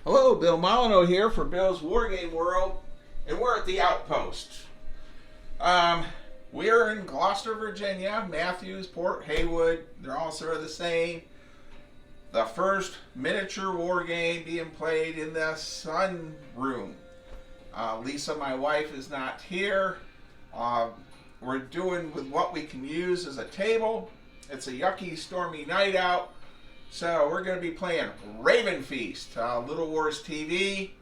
Hello, Bill Molyneux here for Bill's Wargame World, and we're at the Outpost. Um, we're in Gloucester, Virginia, Matthews, Port Haywood. They're all sort of the same. The first miniature war game being played in the sun room. Lisa, my wife, is not here. We're doing with what we can use as a table. It's a yucky, stormy night out. So we're going to be playing Ravenfeast. Little Wars TV,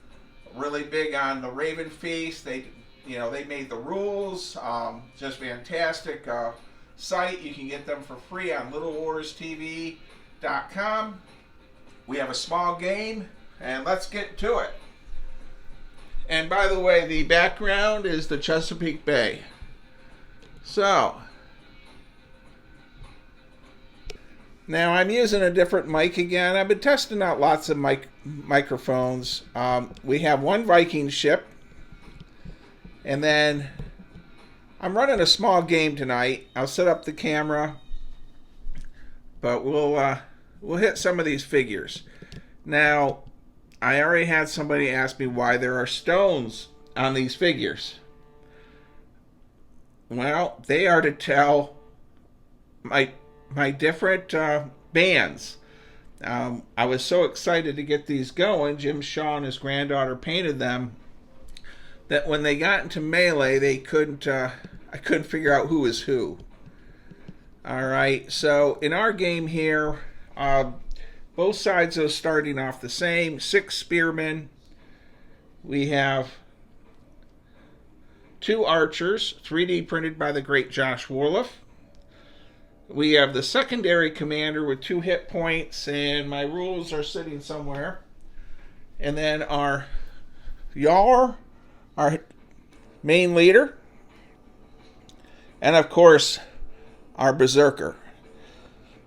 really big on the Ravenfeast. They made the rules. Just fantastic site. You can get them for free on littlewarstv.com. We have a small game, and let's get to it. And by the way, the background is the Chesapeake Bay. So now I'm using a different mic again. I've been testing out lots of microphones. We have one Viking ship, and then I'm running a small game tonight. I'll set up the camera, but we'll hit some of these figures. Now, I already had somebody ask me why there are stones on these figures. Well, they are to tell my different bands. I was so excited to get these going. Jim Shaw and his granddaughter painted them, that when they got into melee, I couldn't figure out who was who. All right, so in our game here, both sides are starting off the same. 6 spearmen. We have 2 archers, 3D printed by the great Josh Warliff. We have the secondary commander with 2 hit points, and my rules are sitting somewhere. And then our Jarl, our main leader. And of course, our Berserker.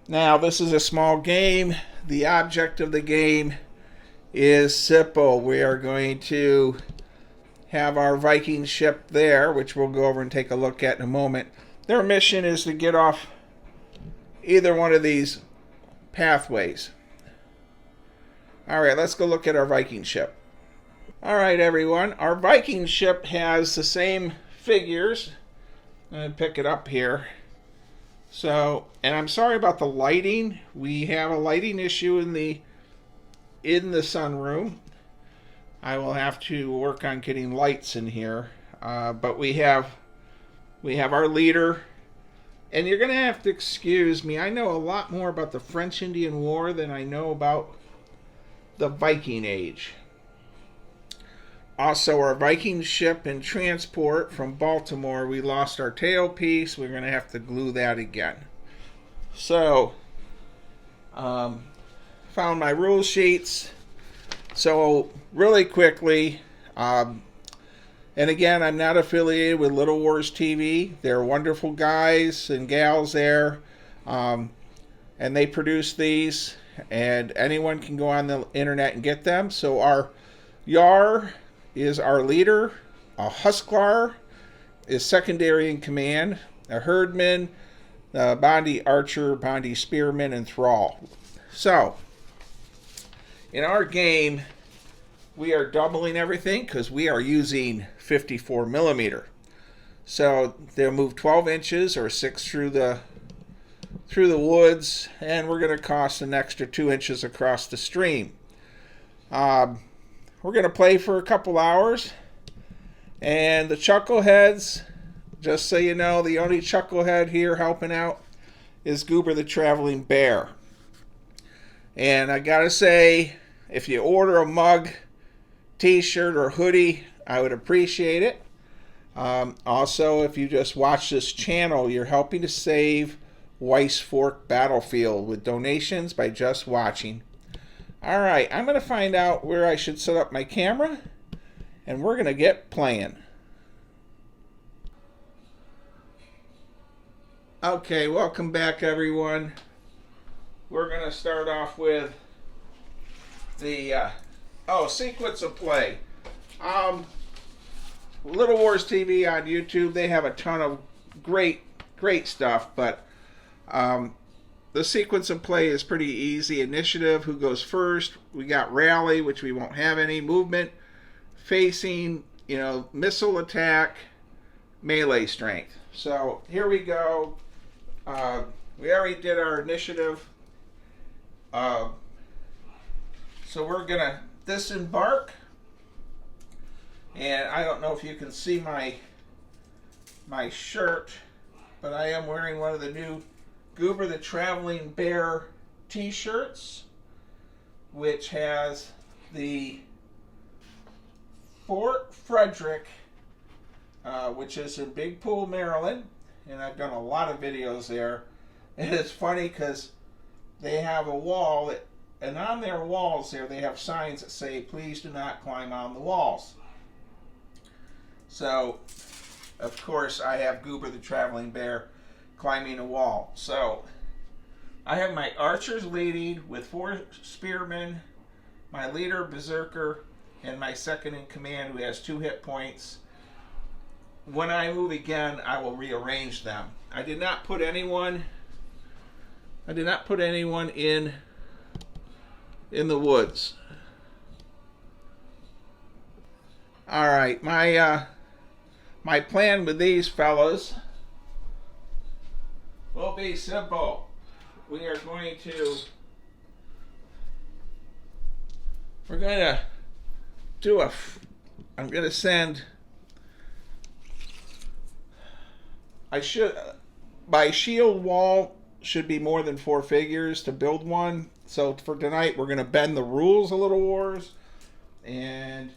Now, this is a small game. The object of the game is simple. We are going to have our Viking ship there, which we'll go over and take a look at in a moment. Their mission is to get off either one of these pathways. All right, let's go look at our Viking ship. All right, everyone. Our Viking ship has the same figures. I'm going to pick it up here. So, and I'm sorry about the lighting. We have a lighting issue in the sunroom. I will have to work on getting lights in here. But we have our leader. And you're going to have to excuse me. I know a lot more about the French-Indian War than I know about the Viking Age. Also, our Viking ship in transport from Baltimore, we lost our tailpiece. We're going to have to glue that again. So, found my rule sheets. So, really quickly, and again, I'm not affiliated with Little Wars TV. They're wonderful guys and gals there. And they produce these. And anyone can go on the internet and get them. So our Jarl is our leader. A Husklar is secondary in command. A Herdman, a Bondi Archer, Bondi Spearman, and Thrall. So, in our game, we are doubling everything because we are using 54 millimeter. So they'll move 12 inches or 6 through the woods, and we're going to cost an extra 2 inches across the stream. We're going to play for a couple hours, and the chuckleheads, just so you know, the only chucklehead here helping out is Goober the Traveling Bear. And I gotta say, if you order a mug, t-shirt, or hoodie, I would appreciate it. Also, if you just watch this channel, you're helping to save Weiss Fork Battlefield with donations by just watching. All right, I'm going to find out where I should set up my camera, and we're going to get playing. Okay, welcome back, everyone. We're going to start off with the sequence of play. Little Wars TV on YouTube, they have a ton of great stuff, but the sequence of play is pretty easy. Initiative, who goes first. We got rally, which we won't have any. Movement, facing, missile attack, melee strength. So here we go. We already did our initiative. So we're going to disembark. And I don't know if you can see my shirt, but I am wearing one of the new Goober the Traveling Bear t-shirts, which has the Fort Frederick, which is in Big Pool, Maryland, and I've done a lot of videos there. And it's funny because they have a wall, and on their walls there they have signs that say, "Please do not climb on the walls." So, of course, I have Goober the Traveling Bear climbing a wall. So, I have my archers leading with 4 spearmen, my leader, Berserker, and my second in command, who has 2 hit points. When I move again, I will rearrange them. I did not put anyone in the woods. All right, my plan with these fellows will be simple. We're going to do I'm going to send, my shield wall should be more than 4 figures to build one. So for tonight, we're going to bend the rules a little, Wars. And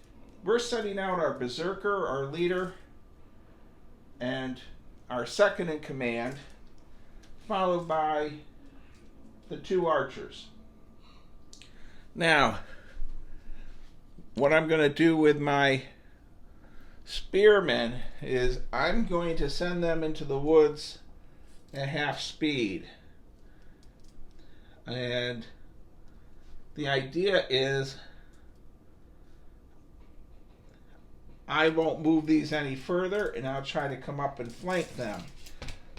we're sending out our Berserker, our leader, and our second in command, followed by the 2 archers. Now, what I'm going to do with my spearmen is I'm going to send them into the woods at half speed. And the idea is I won't move these any further, and I'll try to come up and flank them.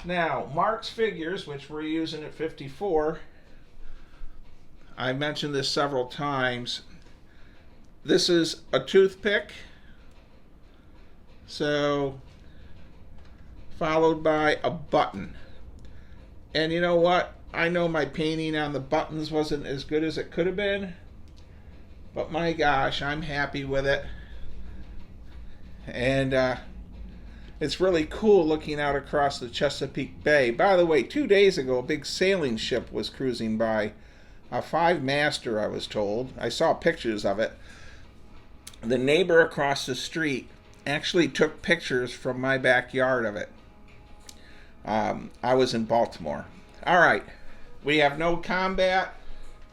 Now, Mark's figures, which we're using at 54, I mentioned this several times. This is a toothpick, so followed by a button. And you know what? I know my painting on the buttons wasn't as good as it could have been, but my gosh, I'm happy with it. And it's really cool looking out across the Chesapeake Bay. By the way, 2 days ago, a big sailing ship was cruising by. A 5-master, I was told. I saw pictures of it. The neighbor across the street actually took pictures from my backyard of it. I was in Baltimore. All right. We have no combat.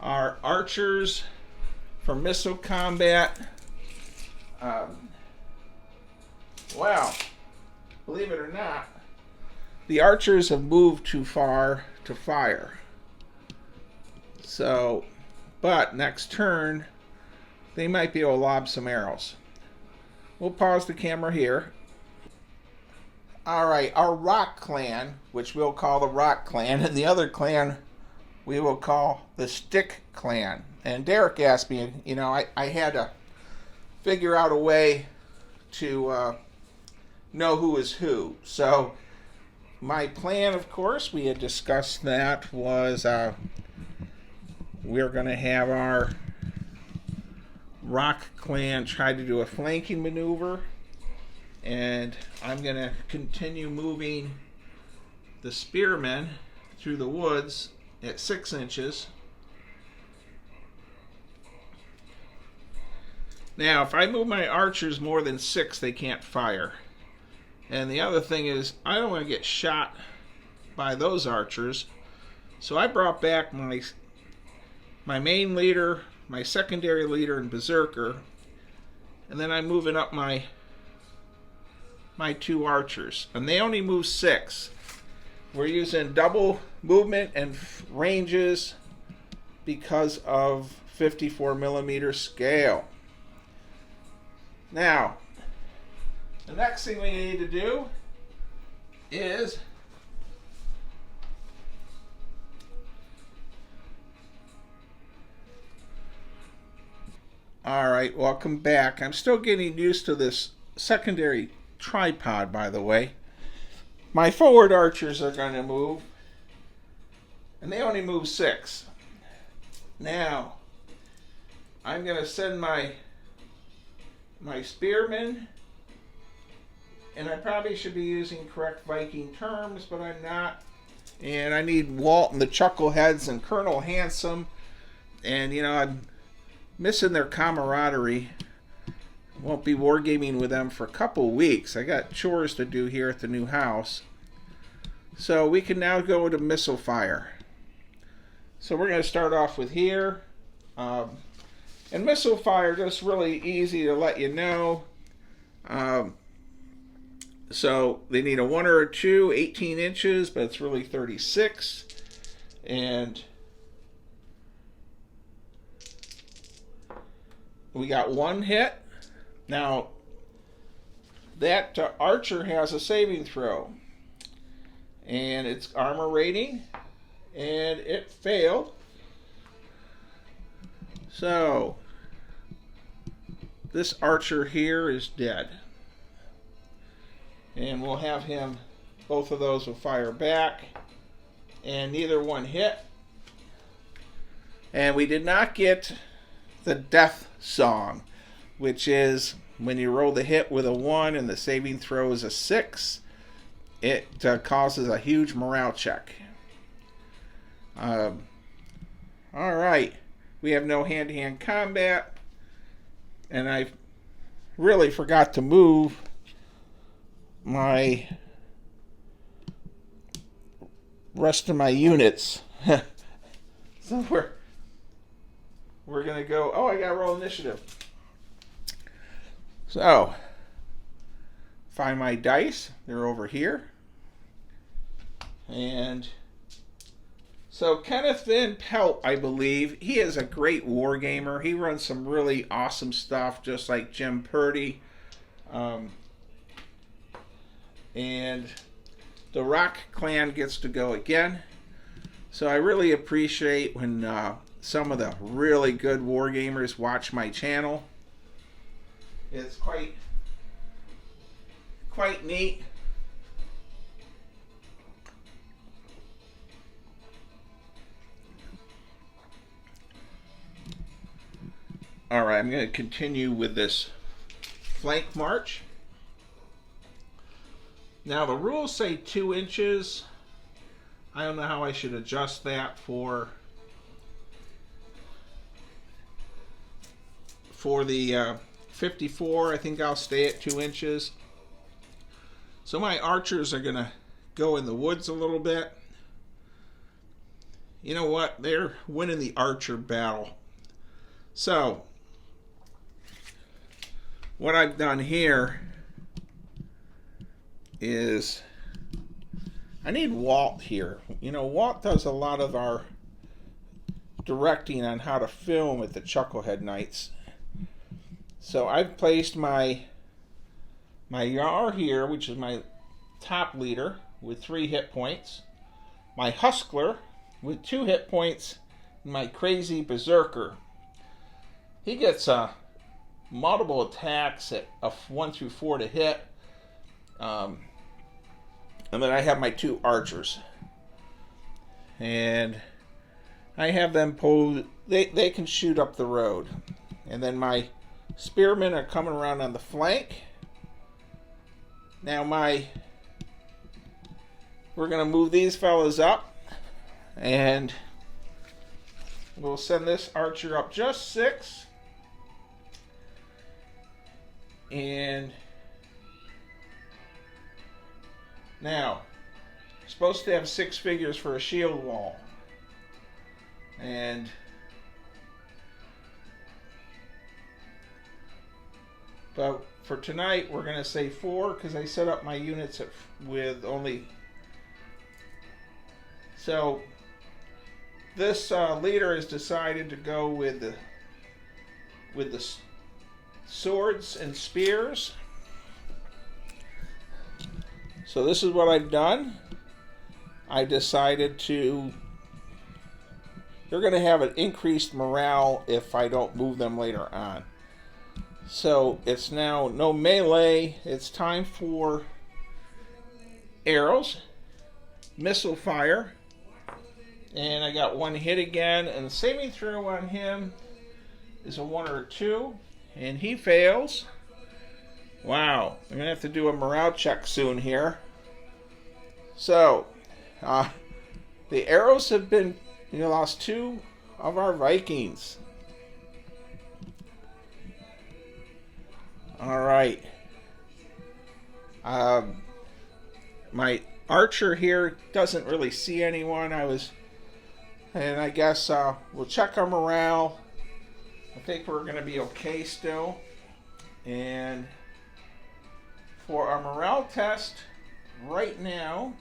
Our archers for missile combat. Well, believe it or not, the archers have moved too far to fire. So, but next turn, they might be able to lob some arrows. We'll pause the camera here. All right, our rock clan, which we'll call the Rock Clan, and the other clan we will call the Stick Clan. And Derek asked me, I had to figure out a way to know who is who. So my plan, of course, we had discussed that, was we're going to have our Rock Clan try to do a flanking maneuver, and I'm going to continue moving the spearmen through the woods at 6 inches. Now, if I move my archers more than 6, they can't fire. And the other thing is, I don't want to get shot by those archers. So I brought back my main leader, my secondary leader, and Berserker. And then I'm moving up my 2 archers. And they only move 6. We're using double movement and ranges because of 54mm scale. Now, the next thing we need to do is Alright, welcome back. I'm still getting used to this secondary tripod, by the way. My forward archers are going to move, and they only move 6. Now, I'm going to send my spearmen, and I probably should be using correct Viking terms, but I'm not. And I need Walt and the Chuckleheads and Colonel Handsome, and I'm missing their camaraderie. Won't be wargaming with them for a couple weeks. I got chores to do here at the new house. So we can now go to missile fire. So we're going to start off with here. And missile fire, just really easy to let you know. So they need a 1 or a 2, 18 inches, but it's really 36. And we got 1 hit. Now, that archer has a saving throw. And it's armor rating. And it failed. So, this archer here is dead. And we'll have him, both of those will fire back. And neither one hit. And we did not get the death song, which is when you roll the hit with a 1 and the saving throw is a 6, it causes a huge morale check. Alright, we have no hand-to-hand combat, and I really forgot to move my rest of my units. So we're gonna go. Oh, I gotta roll initiative. So find my dice. They're over here. And so Kenneth Van Pelt, I believe, he is a great wargamer. He runs some really awesome stuff, just like Jim Purdy. And the Rock Clan gets to go again. So I really appreciate when some of the really good wargamers watch my channel. It's quite neat. All right, I'm going to continue with this flank march. Now the rules say 2 inches. I don't know how I should adjust that for the 54. I think I'll stay at 2 inches. So my archers are going to go in the woods a little bit. You know what? They're winning the archer battle. So what I've done here is I need Walt here. Walt does a lot of our directing on how to film at the Chucklehead Nights. So I've placed my Yar here, which is my top leader, with 3 hit points. My Huskler with 2 hit points. And my Crazy Berserker. He gets multiple attacks at 1 through 4 to hit. And then I have my 2 archers. And I have them pull. They can shoot up the road. And then my spearmen are coming around on the flank. Now we're going to move these fellas up. And we'll send this archer up just 6. And now, supposed to have 6 figures for a shield wall. But for tonight, we're going to say 4 because I set up my units with only. So this leader has decided to go with the swords and spears. So this is what I've done. I decided they're going to have an increased morale if I don't move them later on. So it's now no melee. It's time for arrows, missile fire. And I got one hit again. And the saving throw on him is a 1 or a 2. And he fails. Wow. I'm going to have to do a morale check soon here. So, the arrows have been, lost 2 of our Vikings. All right. My archer here doesn't really see anyone. And I guess we'll check our morale. I think we're going to be okay still. And for our morale test, right now,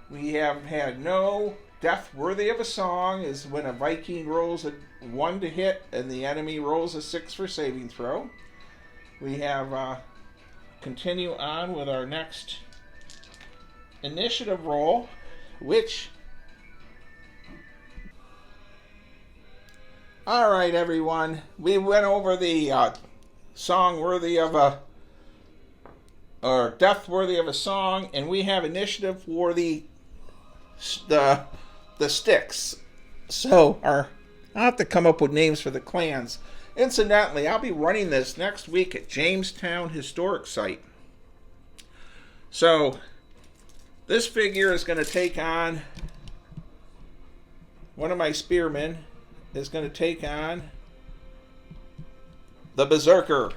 we have had no death worthy of a song. Is when a Viking rolls a 1 to hit and the enemy rolls a 6 for saving throw. We have continue on with our next initiative roll, which... All right, everyone. We went over the song worthy of a... or death worthy of a song, and we have initiative for the sticks. So I'll have to come up with names for the clans. Incidentally, I'll be running this next week at Jamestown Historic Site. So this figure is going to take on, one of my spearmen is going to take on the Berserker.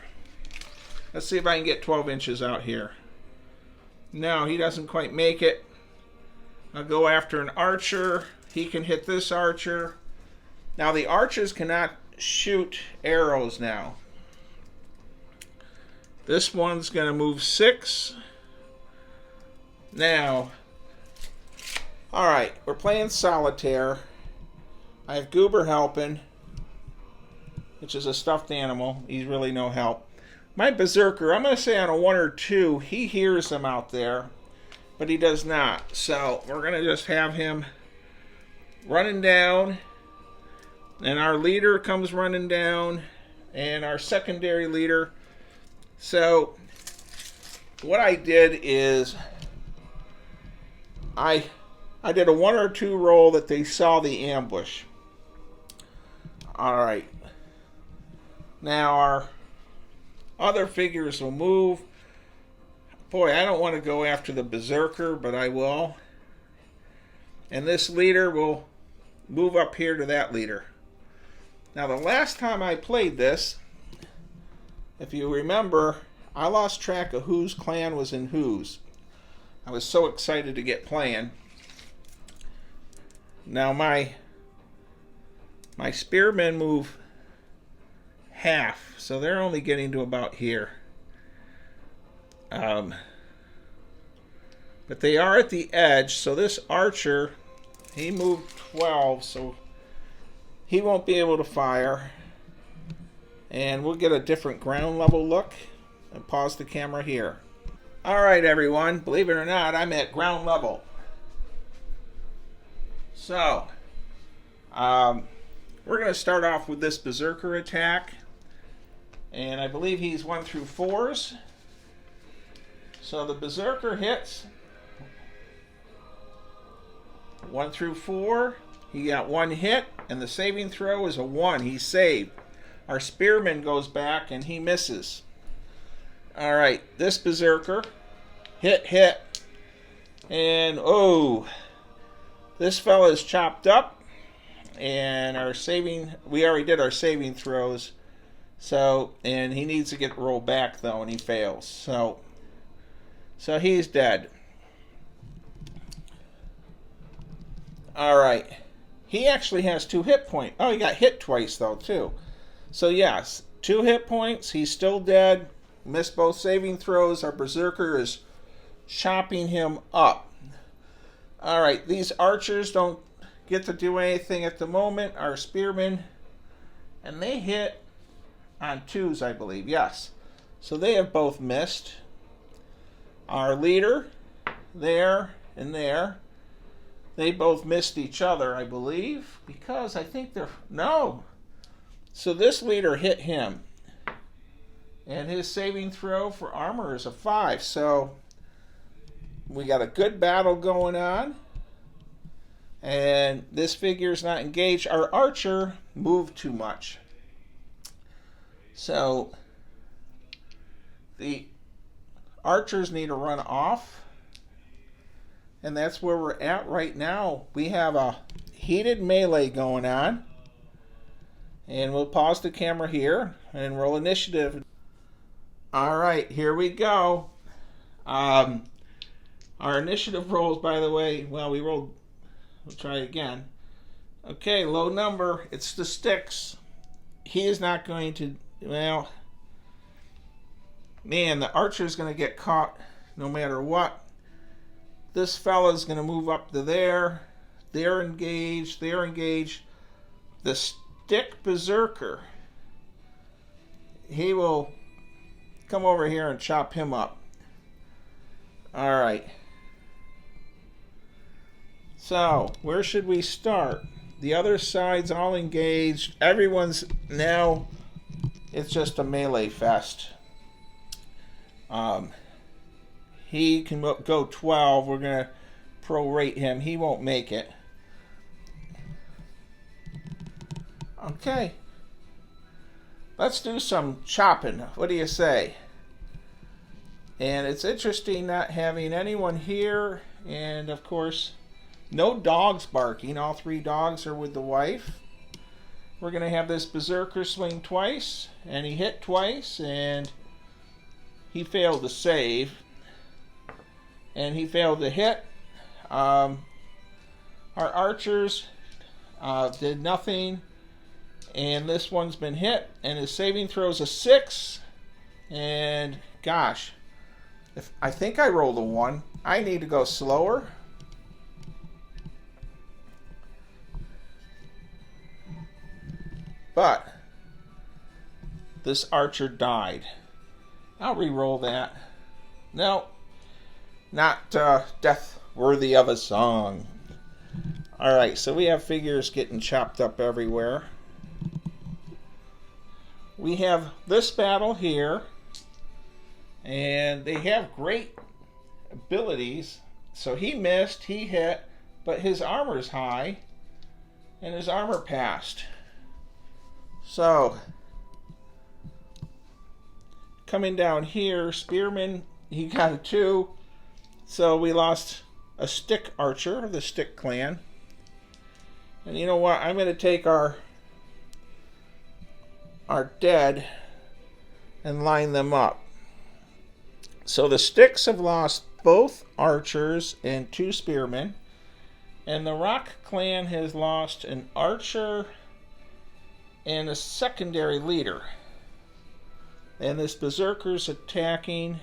Let's see if I can get 12 inches out here. No, he doesn't quite make it. I'll go after an archer. He can hit this archer. Now the archers cannot shoot arrows now. This one's going to move 6. Now, alright, we're playing solitaire. I have Goober helping, which is a stuffed animal. He's really no help. My Berserker, I'm going to say on a 1 or 2, he hears them out there, but he does not. So we're going to just have him running down, and our leader comes running down, and our secondary leader. So what I did is I did a 1 or 2 roll that they saw the ambush. Alright. Now our other figures will move. Boy, I don't want to go after the Berserker, but I will. And this leader will move up here to that leader. Now the last time I played this, if you remember, I lost track of whose clan was in whose. I was so excited to get playing. Now my spearmen move half, so they're only getting to about here. But they are at the edge, so this archer, he moved 12, so he won't be able to fire. And we'll get a different ground level look and pause the camera here. Alright everyone, believe it or not, I'm at ground level. So, we're going to start off with this Berserker attack. And I believe he's 1 through 4s. So the Berserker hits 1 through 4. He got 1 hit, and the saving throw is a 1. He's saved. Our spearman goes back, and he misses. Alright, this Berserker. Hit. And, oh, this fella is chopped up. And we already did our saving throws. So, and he needs to get rolled back, though, and he fails. So he's dead. Alright. He actually has 2 hit points. Oh, he got hit twice, though, too. So, yes, 2 hit points. He's still dead. Missed both saving throws. Our Berserker is chopping him up. Alright, these archers don't get to do anything at the moment. Our spearmen, and they hit on 2s, I believe. Yes. So they have both missed. Our leader, there and there, they both missed each other, I believe, because I think they're... No. So this leader hit him. And his saving throw for armor is a 5. So we got a good battle going on. And this figure is not engaged. Our archer moved too much. So the archers need to run off. And that's where we're at right now. We have a heated melee going on. And we'll pause the camera here and roll initiative. Alright, here we go. Our initiative rolls, by the way, well, we'll try it again. Okay, low number. It's the sticks. He is not going to, well, man, the archer's going to get caught no matter what. This fella's going to move up to there. They're engaged. They're engaged. The stick berserker, he will come over here and chop him up. All right. So, where should we start? The other side's all engaged. Everyone's now, it's just a melee fest. He can go 12. We're going to prorate him. He won't make it. Okay. Let's do some chopping. What do you say? And it's interesting not having anyone here. And, of course, no dogs barking. All 3 dogs are with the wife. We're going to have this berserker swing twice. And he hit twice. And he failed to save. And he failed to hit. Our archers did nothing. And this one's been hit. And his saving throws a 6. And, gosh, I think I rolled a 1. I need to go slower. But this archer died. I'll re-roll that. No, not death worthy of a song. Alright, so we have figures getting chopped up everywhere. We have this battle here. And they have great abilities. So he missed, he hit, but his armor's high. And his armor passed. So, coming down here, Spearman, he got a 2. So we lost a stick archer of the stick clan. And you know what? I'm going to take our dead and line them up. So the sticks have lost both archers and 2 spearmen. And the rock clan has lost an archer and a secondary leader. And this berserker's attacking,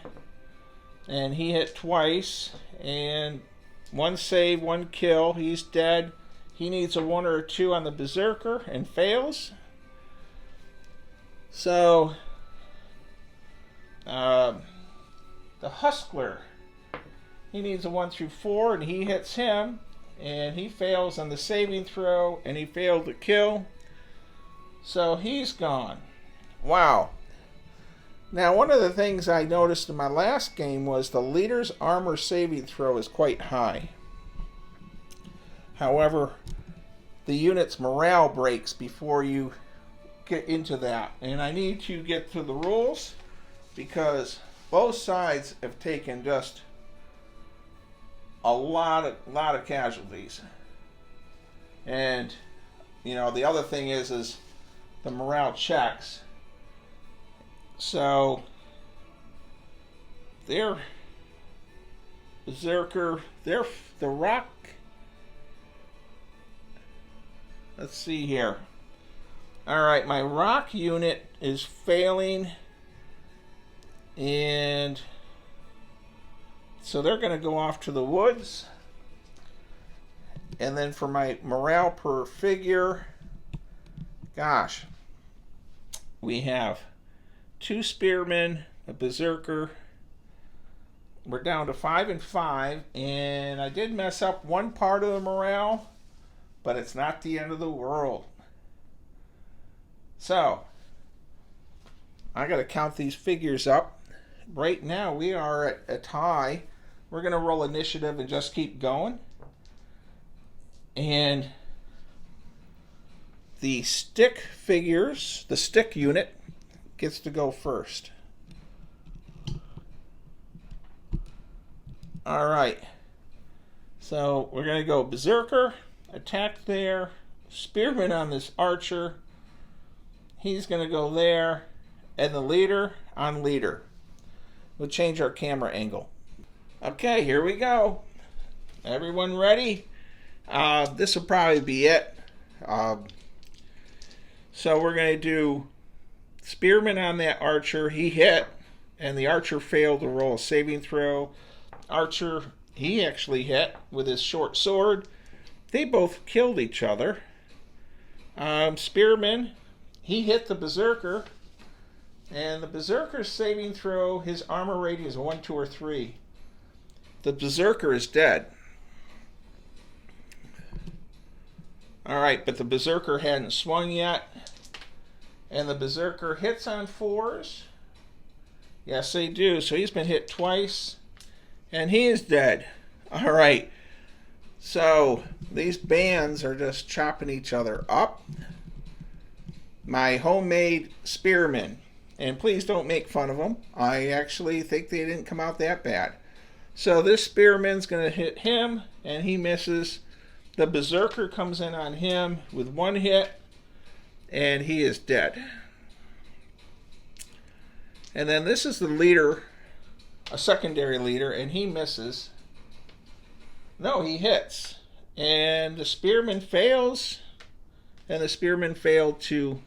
and he hit twice, and 1 save, 1 kill. He's dead. He needs a 1 or a 2 on the berserker and fails. So the huskler, he needs a 1 through 4, and he hits him, and he fails on the saving throw, and he failed to kill. So he's gone. Wow. Now, one of the things I noticed in my last game was the leader's armor saving throw is quite high. However, the unit's morale breaks before you get into that. And I need to get to the rules because both sides have taken just a lot of casualties. And, you know, the other thing is the morale checks. So their berserker, the rock. Let's see here. Alright, my rock unit is failing. And so they're going to go off to the woods. And then for my morale per figure, gosh, we have 2 spearmen, a berserker. We're down to 5 and 5, and I did mess up one part of the morale, but it's not the end of the world. So, I got to count these figures up. Right now we are at a tie. We're going to roll initiative and just keep going. And the stick figures, the stick unit, gets to go first. All right. So we're going to go Berserker, attack there, Spearman on this Archer. He's going to go there, and the leader on leader. We'll change our camera angle. Okay, here we go. Everyone ready? This will probably be it. So we're going to do Spearman on that Archer. He hit, and the Archer failed to roll a saving throw. Archer, he actually hit with his short sword. They both killed each other. Spearman, he hit the Berserker, and the Berserker's saving throw, his armor rating is 1, 2, or 3. The Berserker is dead. Alright, but the Berserker hadn't swung yet. And the Berserker hits on 4s. Yes, they do. So he's been hit twice. And he is dead. Alright. So these bands are just chopping each other up. My homemade Spearmen. And please don't make fun of them. I actually think they didn't come out that bad. So this Spearman's going to hit him, and he misses. The Berserker comes in on him with 1 hit, and he is dead. And then this is the leader, a secondary leader, and he misses. No, he hits. And the Spearman fails, and the Spearman failed to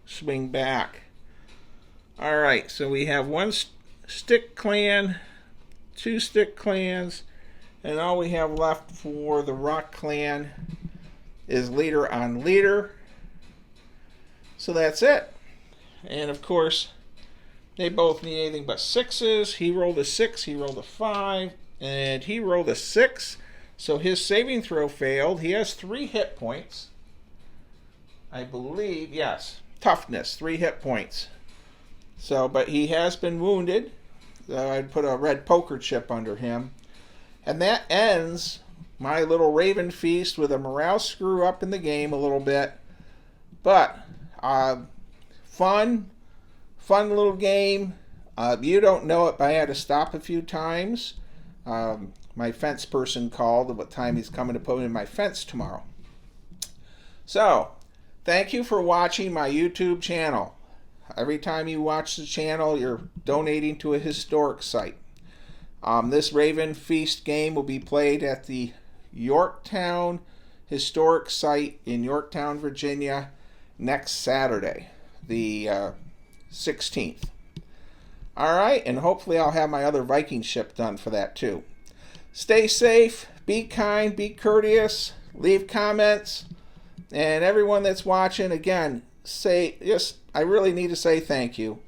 swing back. Alright, so we have 1 stick clan, 2 stick clans, and all we have left for the Rock clan is leader on leader. So that's it. And of course, they both need anything but 6s. He rolled a 6, he rolled a 5, and he rolled a 6. So his saving throw failed. He has 3 hit points. I believe, yes. Toughness, 3 hit points. So, but he has been wounded. So I'd put a red poker chip under him. And that ends my little Ravenfeast with a morale screw up in the game a little bit. But fun little game. You don't know it, but I had to stop a few times. My fence person called what time he's coming to put in my fence tomorrow. So, thank you for watching my YouTube channel. Every time you watch the channel, you're donating to a historic site. This Ravenfeast game will be played at the Yorktown Historic Site in Yorktown, Virginia, next Saturday, the 16th. Alright, and hopefully I'll have my other Viking ship done for that too. Stay safe, be kind, be courteous, leave comments, and everyone that's watching, again, I really need to say thank you.